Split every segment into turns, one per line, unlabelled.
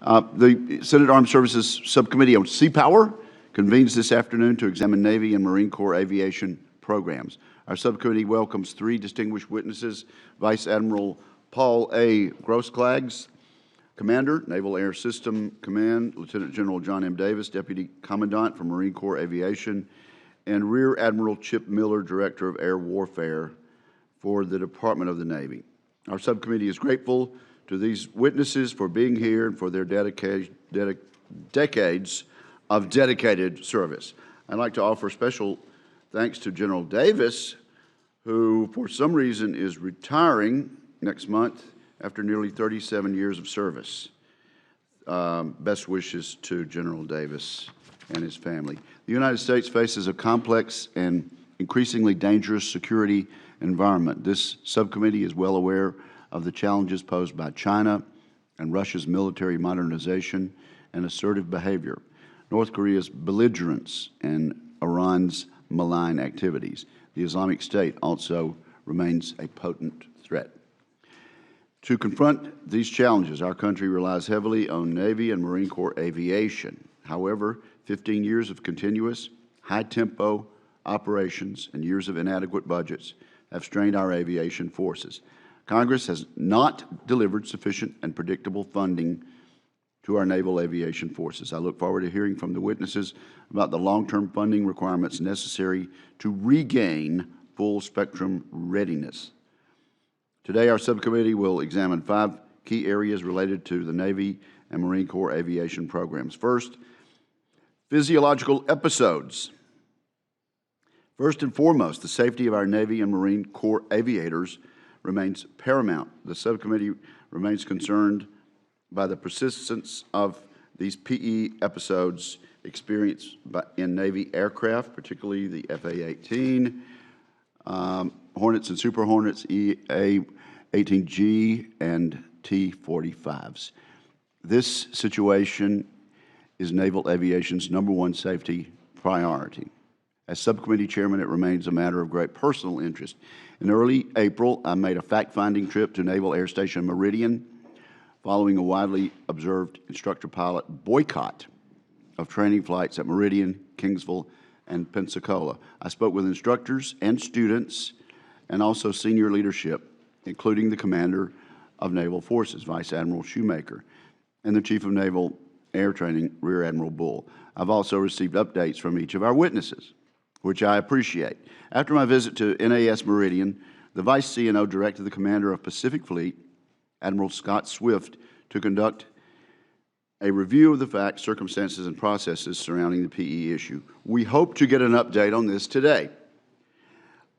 The Senate Armed Services Subcommittee on Seapower convenes this afternoon to examine Navy and Marine Corps aviation programs. Our subcommittee welcomes three distinguished witnesses: Vice Admiral Paul A. Grosskлагs, Commander, Naval Air System Command; Lieutenant General John M. Davis, Deputy Commandant for Marine Corps Aviation; and Rear Admiral Chip Miller, Director of Air Warfare for the Department of the Navy. Our subcommittee is grateful to these witnesses for being here and for their decades of dedicated service. I'd like to offer special thanks to General Davis, who for some reason is retiring next month after nearly 37 years of service. Best wishes to General Davis and his family. The United States faces a complex and increasingly dangerous security environment. This subcommittee is well aware of the challenges posed by China and Russia's military modernization and assertive behavior, North Korea's belligerence, and Iran's malign activities. The Islamic State also remains a potent threat. To confront these challenges, our country relies heavily on Navy and Marine Corps aviation. However, 15 years of continuous, high-tempo operations and years of inadequate budgets have strained our aviation forces. Congress has not delivered sufficient and predictable funding to our naval aviation forces. I look forward to hearing from the witnesses about the long-term funding requirements necessary to regain full-spectrum readiness. Today, our subcommittee will examine 5 key areas related to the Navy and Marine Corps aviation programs. First, physiological episodes. First and foremost, the safety of our Navy and Marine Corps aviators remains paramount. The subcommittee remains concerned by the persistence of these PE episodes experienced in Navy aircraft, particularly the FA-18, Hornets and Super Hornets, EA-18G, and T-45s. This situation is naval aviation's #1 safety priority. As subcommittee chairman, it remains a matter of great personal interest. In early April, I made a fact-finding trip to Naval Air Station Meridian following a widely observed instructor-pilot boycott of training flights at Meridian, Kingsville, and Pensacola. I spoke with instructors and students and also senior leadership, including the commander of Naval Forces, Vice Admiral Shoemaker, and the Chief of Naval Air Training, Rear Admiral Bull. I've also received updates from each of our witnesses, which I appreciate. After my visit to NAS Meridian, the Vice CNO directed the commander of Pacific Fleet, Admiral Scott Swift, to conduct a review of the facts, circumstances, and processes surrounding the PE issue. We hope to get an update on this today.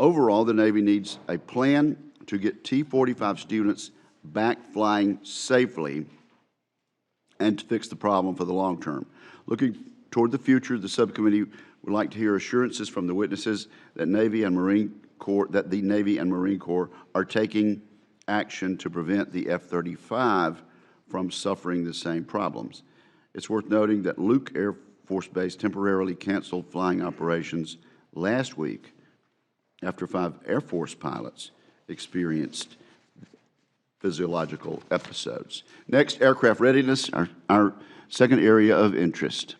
Overall, the Navy needs a plan to get T-45 students back flying safely and to fix the problem for the long term. Looking toward the future, the subcommittee would like to hear assurances from the witnesses that the Navy and Marine Corps are taking action to prevent the F-35 from suffering the same problems. It's worth noting that Luke Air Force Base temporarily canceled flying operations last week after 5 Air Force pilots experienced physiological episodes. Next, aircraft readiness, our second area of interest.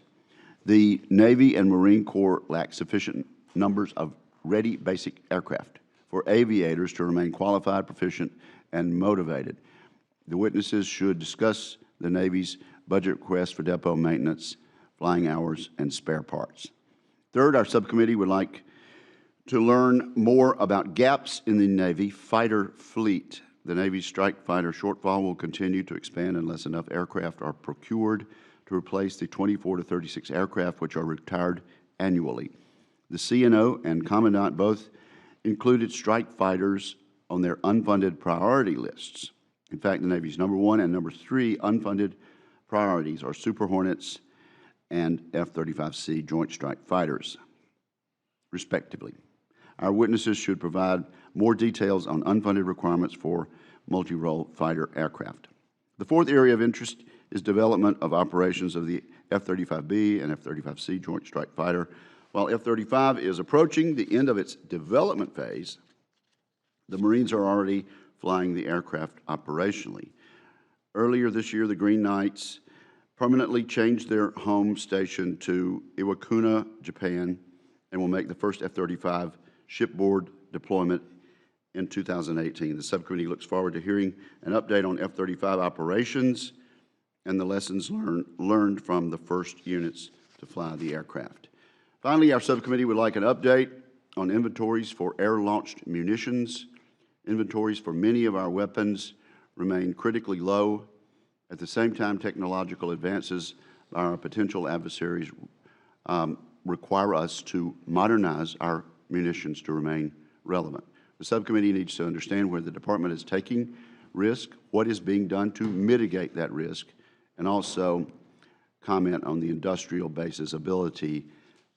The Navy and Marine Corps lack sufficient numbers of ready basic aircraft for aviators to remain qualified, proficient, and motivated. The witnesses should discuss the Navy's budget request for depot maintenance, flying hours, and spare parts. Third, our subcommittee would like to learn more about gaps in the Navy fighter fleet. The Navy's strike fighter shortfall will continue to expand unless enough aircraft are procured to replace the 24 to 36 aircraft which are retired annually. The CNO and Commandant both included strike fighters on their unfunded priority lists. In fact, the Navy's #1 and #3 unfunded priorities are Super Hornets and F-35C Joint Strike Fighters, respectively. Our witnesses should provide more details on unfunded requirements for multi-role fighter aircraft. The fourth area of interest is development of operations of the F-35B and F-35C Joint Strike Fighter. While F-35 is approaching the end of its development phase, the Marines are already flying the aircraft operationally. Earlier this year, the Green Knights permanently changed their home station to Iwakuna, Japan, and will make the first F-35 shipboard deployment in 2018. The subcommittee looks forward to hearing an update on F-35 operations and the lessons learned from the first units to fly the aircraft. Finally, our subcommittee would like an update on inventories for air-launched munitions. Inventories for many of our weapons remain critically low. At the same time, technological advances by our potential adversaries require us to modernize our munitions to remain relevant. The subcommittee needs to understand where the Department is taking risk, what is being done to mitigate that risk, and also comment on the industrial base's ability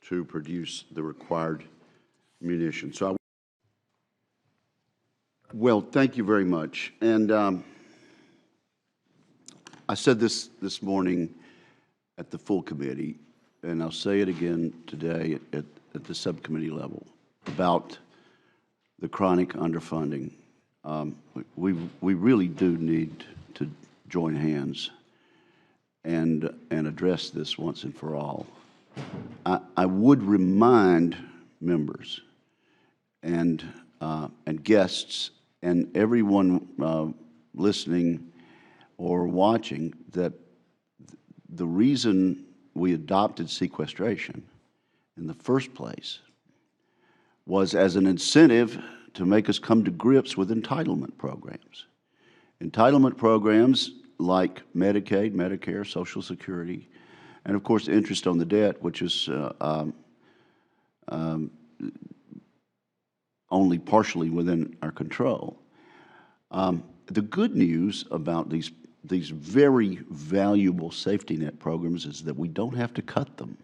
to produce the required munitions. So, well, thank you very much. And I said this morning at the full committee, and I'll say it again today at the subcommittee level about the chronic underfunding. We really do need to join hands and address this once and for all. I would remind members and guests and everyone listening or watching that the reason we adopted sequestration in the first place was as an incentive to make us come to grips with entitlement programs. Entitlement programs like Medicaid, Medicare, Social Security, and of course interest on the debt, which is only partially within our control. The good news about these very valuable safety net programs is that we don't have to cut them.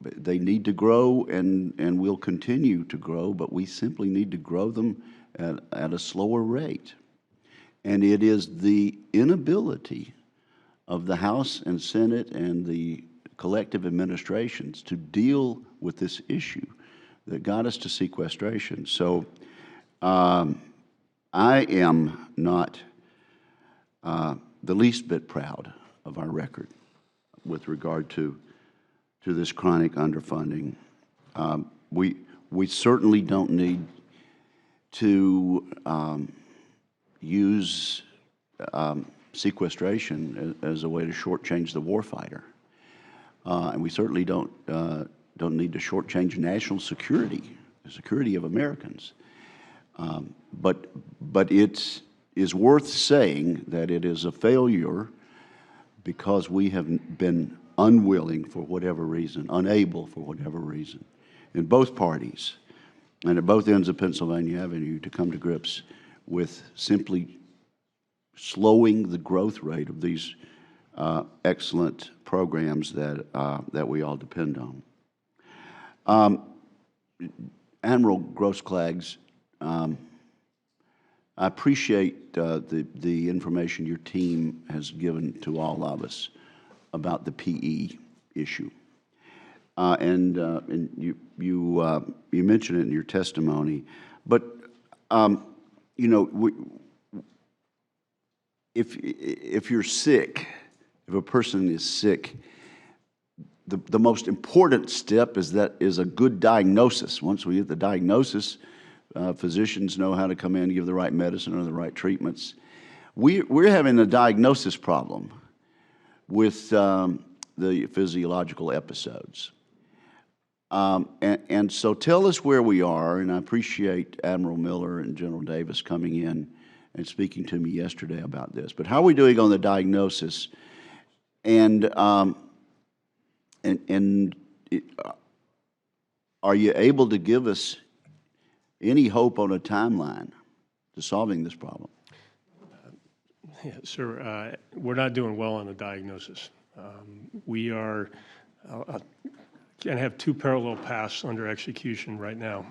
They need to grow and will continue to grow, but we simply need to grow them at a slower rate. And it is the inability of the House and Senate and the collective administrations to deal with this issue that got us to sequestration. So I am not the least bit proud of our record with regard to this chronic underfunding. We certainly don't need to use sequestration as a way to shortchange the warfighter, and we certainly don't need to shortchange national security, the security of Americans. But it is worth saying that it is a failure because we have been unwilling for whatever reason, unable for whatever reason, in both parties and at both ends of Pennsylvania Avenue to come to grips with simply slowing the growth rate of these excellent programs that we all depend on. Admiral Gross-Claggs, I appreciate the information your team has given to all of us about the PE issue, and you mentioned it in your testimony. But you know, if you're sick, if a person is sick, the most important step is a good diagnosis. Once we get the diagnosis, physicians know how to come in and give the right medicine or the right treatments. We're having a diagnosis problem with the physiological episodes. And so tell us where we are, and I appreciate Admiral Miller and General Davis coming in and speaking to me yesterday about this. But how are we doing on the diagnosis? And are you able to give us any hope on a timeline to solving this problem?
Yeah, sir, we're not doing well on the diagnosis. We are and have two parallel paths under execution right now.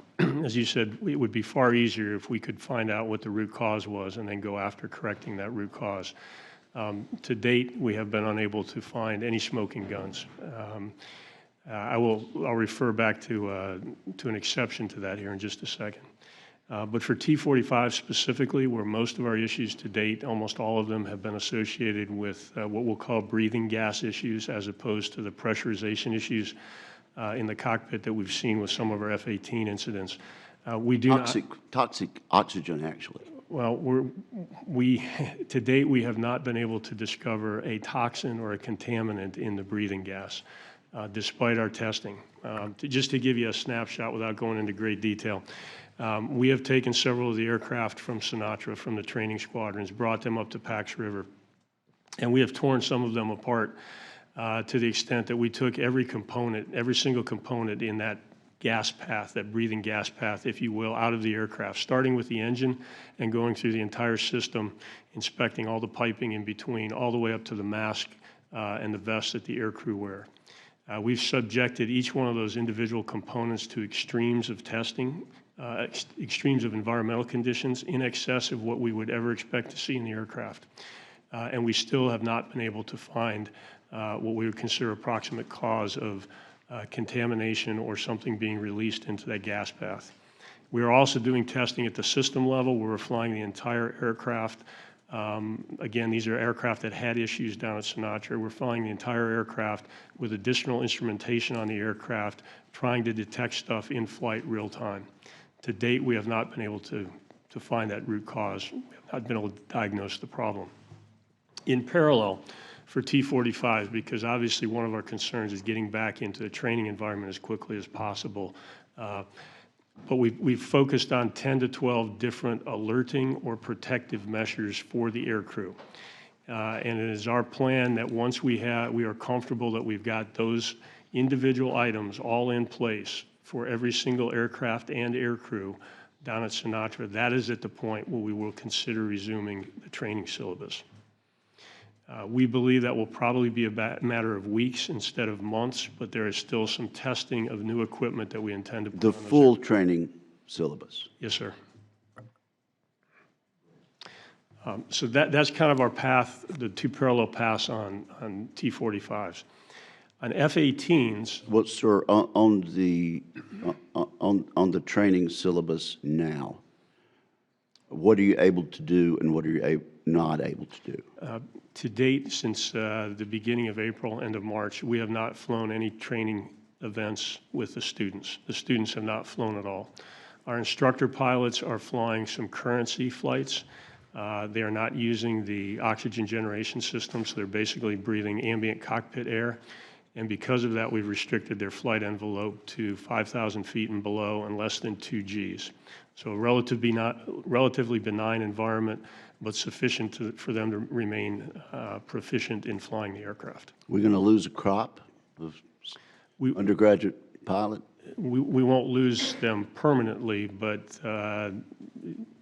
As you said, it would be far easier if we could find out what the root cause was and then go after correcting that root cause. To date, we have been unable to find any smoking guns. I'll refer back to an exception to that here in just a second. But for T-45 specifically, where most of our issues to date, almost all of them have been associated with what we'll call breathing gas issues as opposed to the pressurization issues in the cockpit that we've seen with some of our F-18 incidents. We do
Toxic oxygen, actually.
well, to date, we have not been able to discover a toxin or a contaminant in the breathing gas, despite our testing. Just to give you a snapshot without going into great detail, we have taken several of the aircraft from Sinatra, from the training squadrons, brought them up to Pax River, and we have torn some of them apart to the extent that we took every single component in that gas path, that breathing gas path, if you will, out of the aircraft, starting with the engine and going through the entire system, inspecting all the piping in between, all the way up to the mask and the vest that the aircrew wear. We've subjected each one of those individual components to extremes of testing, extremes of environmental conditions in excess of what we would ever expect to see in the aircraft. And we still have not been able to find what we would consider a proximate cause of contamination or something being released into that gas path. We are also doing testing at the system level where we're flying the entire aircraft. Again, these are aircraft that had issues down at Sinatra. We're flying the entire aircraft with additional instrumentation on the aircraft, trying to detect stuff in flight real time. To date, we have not been able to find that root cause. We have not been able to diagnose the problem. In parallel, for T-45, because obviously one of our concerns is getting back into the training environment as quickly as possible. But we've focused on 10 to 12 different alerting or protective measures for the aircrew. And it is our plan that once we are comfortable that we've got those individual items all in place for every single aircraft and aircrew down at Sinatra, that is at the point where we will consider resuming the training syllabus. We believe that will probably be a matter of weeks instead of months, but there is still some testing of new equipment that we intend to put
The
on
full training syllabus.
Yes, sir. So that's kind of our path, the two parallel paths on T-45s. On F-18s,
Well, sir, on the training syllabus now, what are you able to do and what are you not able to do?
to date, since the beginning of April, end of March, we have not flown any training events with the students. The students have not flown at all. Our instructor pilots are flying some currency flights. They are not using the oxygen generation system, so they're basically breathing ambient cockpit air. And because of that, we've restricted their flight envelope to 5,000 feet and below and less than 2 Gs. So a relatively benign environment, but sufficient for them to remain proficient in flying the aircraft.
We're going to lose a crop of undergraduate pilot?
We won't lose them permanently, but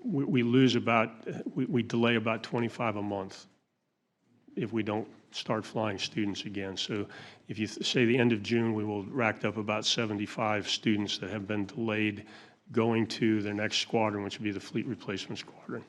we delay about 25 a month if we don't start flying students again. So if you say the end of June, we will racked up about 75 students that have been delayed going to their next squadron, which would be the Fleet Replacement Squadron.